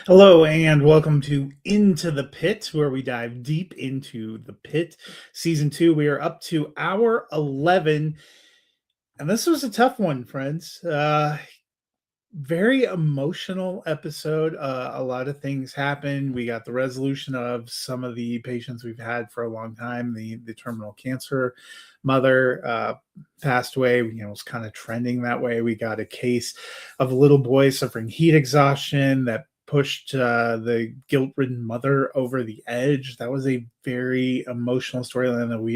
Hello and welcome to Into the Pit, where we dive deep into the pit. Season 2, we are up to hour 11, and this was a tough one, friends. Very emotional episode. A lot of things happened. We got the resolution of some of the patients we've had for a long time. The terminal cancer mother passed away. It was kind of trending that way. We got a case of a little boy suffering heat exhaustion that pushed the guilt-ridden mother over the edge. That was a very emotional storyline that we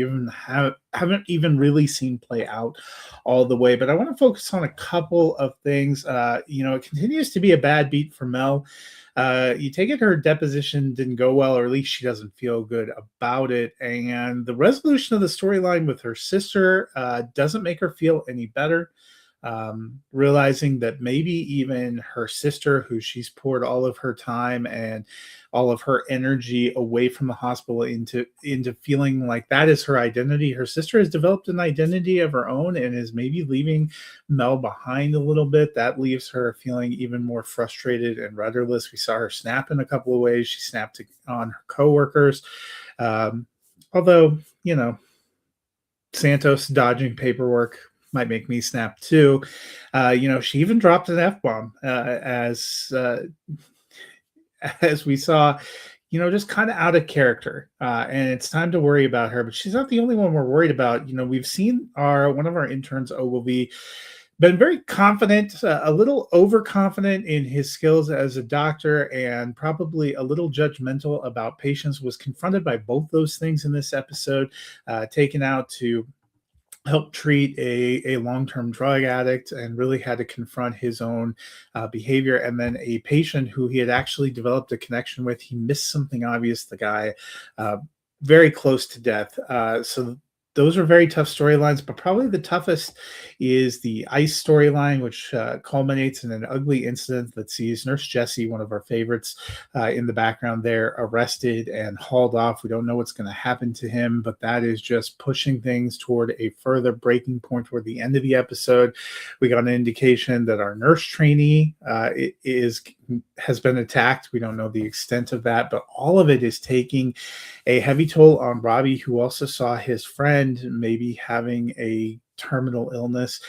haven't even really seen play out all the way. But I want to focus on a couple of things. It continues to be a bad beat for Mel. You take it her deposition didn't go well, or at least she doesn't feel good about it. And the resolution of the storyline with her sister doesn't make her feel any better. Realizing that maybe even her sister, who she's poured all of her time and all of her energy away from the hospital into feeling like that is her identity. Her sister has developed an identity of her own and is maybe leaving Mel behind a little bit. That leaves her feeling even more frustrated and rudderless. We saw her snap in a couple of ways. She snapped on her coworkers. Although, Santos dodging paperwork might make me snap too. She even dropped an F bomb as we saw. Just kind of out of character, and it's time to worry about her. But she's not the only one we're worried about. We've seen one of our interns, Ogilvy, been very confident, a little overconfident in his skills as a doctor, and probably a little judgmental about patients. Was confronted by both those things in this episode, taken out to helped treat a long-term drug addict and really had to confront his own behavior. And then a patient who he had actually developed a connection with, he missed something obvious. The guy very close to death. So those are very tough storylines, but probably the toughest is the ICE storyline, which culminates in an ugly incident that sees Nurse Jessie, one of our favorites, in the background there, arrested and hauled off. We don't know what's going to happen to him, but that is just pushing things toward a further breaking point toward the end of the episode. We got an indication that our nurse trainee has been attacked. We don't know the extent of that, but all of it is taking a heavy toll on Robbie, who also saw his friend maybe having a terminal illness.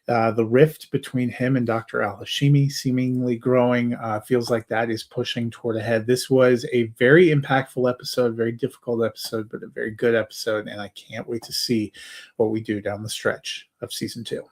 The rift between him and Dr. Al-Hashimi seemingly growing. Feels like that is pushing toward a head. This was a very impactful episode, very difficult episode, but a very good episode, and I can't wait to see what we do down the stretch of season 2.